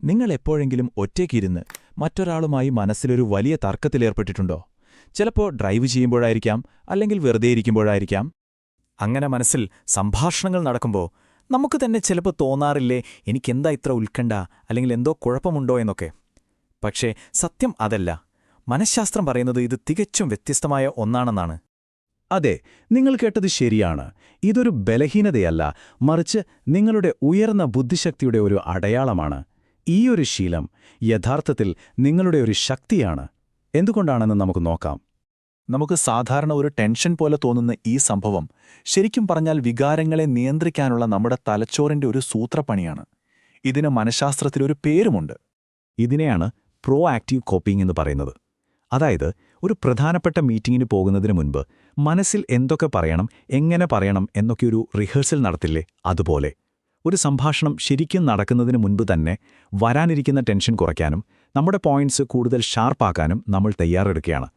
നിങ്ങൾ എപ്പോഴെങ്കിലും ഒറ്റയ്ക്കിരുന്ന് മറ്റൊരാളുമായി മനസ്സിലൊരു വലിയ തർക്കത്തിലേർപ്പെട്ടിട്ടുണ്ടോ? ചിലപ്പോൾ ഡ്രൈവ് ചെയ്യുമ്പോഴായിരിക്കാം, അല്ലെങ്കിൽ വെറുതെ ഇരിക്കുമ്പോഴായിരിക്കാം. അങ്ങനെ മനസ്സിൽ സംഭാഷണങ്ങൾ നടക്കുമ്പോൾ നമുക്ക് തന്നെ ചിലപ്പോൾ തോന്നാറില്ലേ, എനിക്കെന്താ ഇത്ര ഉത്കണ്ഠ, അല്ലെങ്കിൽ എന്തോ കുഴപ്പമുണ്ടോ എന്നൊക്കെ. പക്ഷേ സത്യം അതല്ല. മനഃശാസ്ത്രം പറയുന്നത് ഇത് തികച്ചും വ്യത്യസ്തമായ ഒന്നാണെന്നാണ്. അതെ, നിങ്ങൾ കേട്ടത് ശരിയാണ്. ഇതൊരു ബലഹീനതയല്ല, മറിച്ച് നിങ്ങളുടെ ഉയർന്ന ബുദ്ധിശക്തിയുടെ ഒരു അടയാളമാണ്. ഈയൊരു ശീലം യഥാർത്ഥത്തിൽ നിങ്ങളുടെ ഒരു ശക്തിയാണ്. എന്തുകൊണ്ടാണെന്ന് നമുക്ക് നോക്കാം. നമുക്ക് സാധാരണ ഒരു ടെൻഷൻ പോലെ തോന്നുന്ന ഈ സംഭവം ശരിക്കും പറഞ്ഞാൽ വികാരങ്ങളെ നിയന്ത്രിക്കാനുള്ള നമ്മുടെ തലച്ചോറിന്റെ ഒരു സൂത്രപ്പണിയാണ്. ഇതിന് മനഃശാസ്ത്രത്തിലൊരു പേരുമുണ്ട്. ഇതിനെയാണ് പ്രോ ആക്റ്റീവ് കോപ്പിംഗ് എന്ന് പറയുന്നത്. അതായത്, ഒരു പ്രധാനപ്പെട്ട മീറ്റിങ്ങിന് പോകുന്നതിന് മുൻപ് മനസ്സിൽ എന്തൊക്കെ പറയണം, എങ്ങനെ പറയണം എന്നൊക്കെയൊരു റിഹേഴ്സൽ നടത്തില്ലേ, അതുപോലെ ഒരു സംഭാഷണം ശരിക്കും നടക്കുന്നതിന് മുൻപ് തന്നെ വരാനിരിക്കുന്ന ടെൻഷൻ കുറയ്ക്കാനും നമ്മുടെ പോയിന്റ്സ് കൂടുതൽ ഷാർപ്പാക്കാനും നമ്മൾ തയ്യാറെടുക്കുകയാണ്.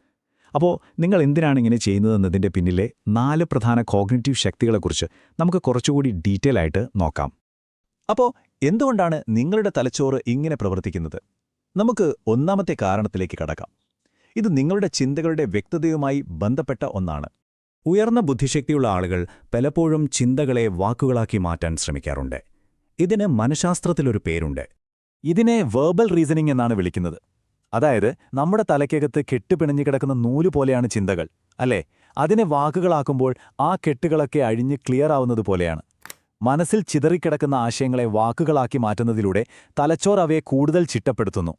അപ്പോൾ നിങ്ങൾ എന്തിനാണ് ഇങ്ങനെ ചെയ്യുന്നതെന്നതിൻ്റെ പിന്നിലെ 4 പ്രധാന കോഗ്നിറ്റീവ് ശക്തികളെക്കുറിച്ച് നമുക്ക് കുറച്ചുകൂടി ഡീറ്റെയിൽ ആയിട്ട് നോക്കാം. അപ്പോൾ എന്തുകൊണ്ടാണ് നിങ്ങളുടെ തലച്ചോറ് ഇങ്ങനെ പ്രവർത്തിക്കുന്നത്? നമുക്ക് ഒന്നാമത്തെ കാരണത്തിലേക്ക് കടക്കാം. ഇത് നിങ്ങളുടെ ചിന്തകളുടെ വ്യക്തതയുമായി ബന്ധപ്പെട്ട ഒന്നാണ്. ഉയർന്ന ബുദ്ധിശക്തിയുള്ള ആളുകൾ പലപ്പോഴും ചിന്തകളെ വാക്കുകളാക്കി മാറ്റാൻ ശ്രമിക്കാറുണ്ട്. ഇതിന് മനഃശാസ്ത്രത്തിലൊരു പേരുണ്ട്. ഇതിനെ വെർബൽ റീസണിംഗ് എന്നാണ് വിളിക്കുന്നത്. അതായത്, നമ്മുടെ തലയ്ക്കകത്ത് കെട്ടുപിണഞ്ഞു കിടക്കുന്ന നൂല് പോലെയാണ് ചിന്തകൾ, അല്ലേ? അതിനെ വാക്കുകളാക്കുമ്പോൾ ആ കെട്ടുകളൊക്കെ അഴിഞ്ഞ് ക്ലിയർ ആവുന്നത് പോലെയാണ്. മനസ്സിൽ ചിതറിക്കിടക്കുന്ന ആശയങ്ങളെ വാക്കുകളാക്കി മാറ്റുന്നതിലൂടെ തലച്ചോർ അവയെ കൂടുതൽ ചിട്ടപ്പെടുത്തുന്നു.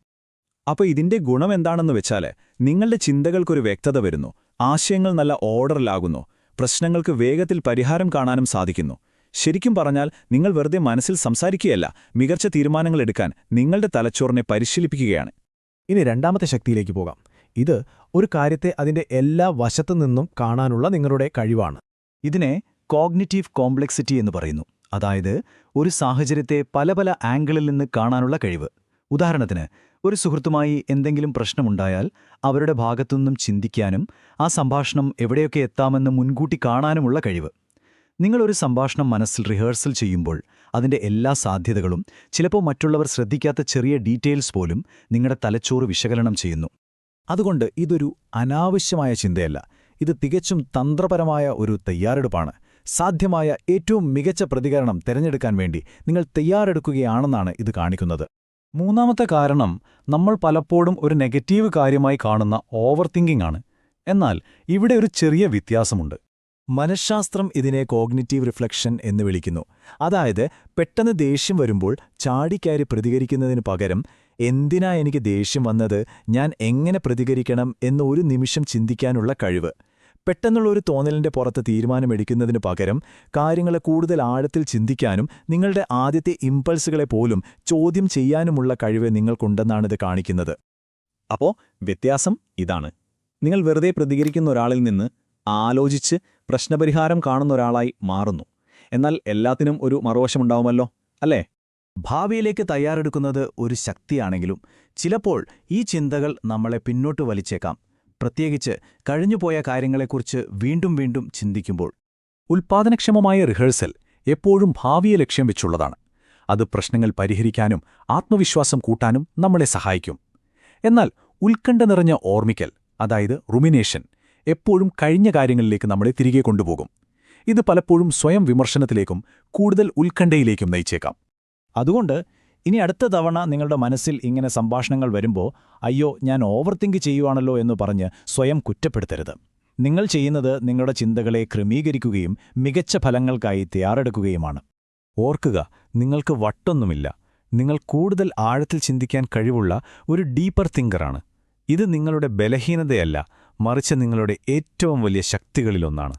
അപ്പോൾ ഇതിന്റെ ഗുണമെന്താണെന്ന് വെച്ചാൽ, നിങ്ങളുടെ ചിന്തകൾക്കൊരു വ്യക്തത വരുന്നു, ആശയങ്ങൾ നല്ല ഓർഡറിലാകുന്നു, പ്രശ്നങ്ങൾക്ക് വേഗത്തിൽ പരിഹാരം കാണാനും സാധിക്കുന്നു. ശരിക്കും പറഞ്ഞാൽ നിങ്ങൾ വെറുതെ മനസ്സിൽ സംസാരിക്കുകയല്ല, മികച്ച തീരുമാനങ്ങൾ എടുക്കാൻ നിങ്ങളുടെ തലച്ചോറിനെ പരിശീലിപ്പിക്കുകയാണ്. ഇനി രണ്ടാമത്തെ ശക്തിയിലേക്ക് പോകാം. ഇത് ഒരു കാര്യത്തെ അതിന്റെ എല്ലാ വശത്തുനിന്നും കാണാനുള്ള നിങ്ങളുടെ കഴിവാണ്. ഇതിനെ കോഗ്നിറ്റീവ് കോംപ്ലക്സിറ്റി എന്ന് പറയുന്നു. അതായത്, ഒരു സാഹചര്യത്തെ പല പല ആംഗിളിൽ നിന്ന് കാണാനുള്ള കഴിവ്. ഉദാഹരണത്തിന്, ഒരു സുഹൃത്തുമായി എന്തെങ്കിലും പ്രശ്നമുണ്ടായാൽ അവരുടെ ഭാഗത്തുനിന്നും ചിന്തിക്കാനും ആ സംഭാഷണം എവിടെയൊക്കെ എത്താമെന്ന് മുൻകൂട്ടി കാണാനുമുള്ള കഴിവ്. നിങ്ങളൊരു സംഭാഷണം മനസ്സിൽ റിഹേഴ്സൽ ചെയ്യുമ്പോൾ അതിൻ്റെ എല്ലാ സാധ്യതകളും, ചിലപ്പോൾ മറ്റുള്ളവർ ശ്രദ്ധിക്കാത്ത ചെറിയ ഡീറ്റെയിൽസ് പോലും നിങ്ങളുടെ തലച്ചോറ് വിശകലനം ചെയ്യുന്നു. അതുകൊണ്ട് ഇതൊരു അനാവശ്യമായ ചിന്തയല്ല, ഇത് തികച്ചും തന്ത്രപരമായ ഒരു തയ്യാറെടുപ്പാണ്. സാധ്യമായ ഏറ്റവും മികച്ച പ്രതികരണം തിരഞ്ഞെടുക്കാൻ വേണ്ടി നിങ്ങൾ തയ്യാറെടുക്കുകയാണെന്നാണ് ഇത് കാണിക്കുന്നത്. മൂന്നാമത്തെ കാരണം നമ്മൾ പലപ്പോഴും ഒരു നെഗറ്റീവ് കാര്യമായി കാണുന്ന ഓവർ തിങ്കിംഗ് ആണ്. എന്നാൽ ഇവിടെ ഒരു ചെറിയ വ്യത്യാസമുണ്ട്. മനഃശാസ്ത്രം ഇതിനെ കോഗ്നിറ്റീവ് റിഫ്ലക്ഷൻ എന്ന് വിളിക്കുന്നു. അതായത്, പെട്ടെന്ന് ദേഷ്യം വരുമ്പോൾ ചാടിക്കയറി പ്രതികരിക്കുന്നതിനു പകരം എന്തിനാ എനിക്ക് ദേഷ്യം വന്നത്, ഞാൻ എങ്ങനെ പ്രതികരിക്കണം എന്ന് ഒരു നിമിഷം ചിന്തിക്കാനുള്ള കഴിവ്. പെട്ടെന്നുള്ള ഒരു തോന്നലിന്റെ പുറത്ത് തീരുമാനമെടുക്കുന്നതിനു പകരം കാര്യങ്ങളെ കൂടുതൽ ആഴത്തിൽ ചിന്തിക്കാനും നിങ്ങളുടെ ആദ്യത്തെ ഇമ്പൾസുകളെ പോലും ചോദ്യം ചെയ്യാനുമുള്ള കഴിവ് നിങ്ങൾക്കുണ്ടെന്നാണിത് കാണിക്കുന്നത്. അപ്പോൾ വ്യത്യാസം ഇതാണ്. നിങ്ങൾ വെറുതെ പ്രതികരിക്കുന്ന ഒരാളിൽ നിന്ന് ആലോചിച്ച് പ്രശ്നപരിഹാരം കാണുന്ന ഒരാളായി മാറുന്നു. എന്നാൽ എല്ലാത്തിനും ഒരു മറുവശമുണ്ടാവുമല്ലോ, അല്ലേ? ഭാവിയിലേക്ക് തയ്യാറെടുക്കുന്നത് ഒരു ശക്തിയാണെങ്കിലും ചിലപ്പോൾ ഈ ചിന്തകൾ നമ്മളെ പിന്നോട്ട് വലിച്ചേക്കാം, പ്രത്യേകിച്ച് കഴിഞ്ഞുപോയ കാര്യങ്ങളെക്കുറിച്ച് വീണ്ടും വീണ്ടും ചിന്തിക്കുമ്പോൾ. ഉൽപ്പാദനക്ഷമമായ റിഹേഴ്സൽ എപ്പോഴും ഭാവിയെ ലക്ഷ്യം വെച്ചുള്ളതാണ്. അത് പ്രശ്നങ്ങൾ പരിഹരിക്കാനും ആത്മവിശ്വാസം കൂട്ടാനും നമ്മളെ സഹായിക്കും. എന്നാൽ ഉത്കണ്ഠ നിറഞ്ഞ ഓർമ്മിക്കൽ, അതായത് റുമിനേഷൻ, എപ്പോഴും കഴിഞ്ഞ കാര്യങ്ങളിലേക്ക് നമ്മളെ തിരികെ കൊണ്ടുപോകും. ഇത് പലപ്പോഴും സ്വയം വിമർശനത്തിലേക്കും കൂടുതൽ ഉത്കണ്ഠയിലേക്കും നയിച്ചേക്കാം. അതുകൊണ്ട് ഇനി അടുത്ത തവണ നിങ്ങളുടെ മനസ്സിൽ ഇങ്ങനെ സംഭാഷണങ്ങൾ വരുമ്പോൾ, അയ്യോ ഞാൻ ഓവർ തിങ്ക് ചെയ്യുവാണല്ലോ എന്ന് പറഞ്ഞ് സ്വയം കുറ്റപ്പെടുത്തരുത്. നിങ്ങൾ ചെയ്യുന്നത് നിങ്ങളുടെ ചിന്തകളെ ക്രമീകരിക്കുകയും മികച്ച ഫലങ്ങൾക്കായി തയ്യാറെടുക്കുകയുമാണ്. ഓർക്കുക, നിങ്ങൾക്ക് വട്ടൊന്നുമില്ല. നിങ്ങൾ കൂടുതൽ ആഴത്തിൽ ചിന്തിക്കാൻ കഴിവുള്ള ഒരു ഡീപ്പർ തിങ്കറാണ്. ഇത് നിങ്ങളുടെ ബലഹീനതയല്ല, മറിച്ച് നിങ്ങളുടെ ഏറ്റവും വലിയ ശക്തികളിലൊന്നാണ്.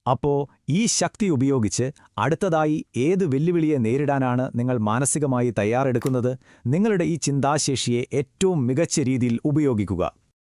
അപ്പോൾ ഈ ശക്തി ഉപയോഗിച്ച് അടുത്തതായി ഏത് വെല്ലുവിളിയെ നേരിടാനാണ് നിങ്ങൾ മാനസികമായി തയ്യാറെടുക്കുന്നത്? നിങ്ങളുടെ ഈ ചിന്താശേഷിയെ ഏറ്റവും മികച്ച രീതിയിൽ ഉപയോഗിക്കുക.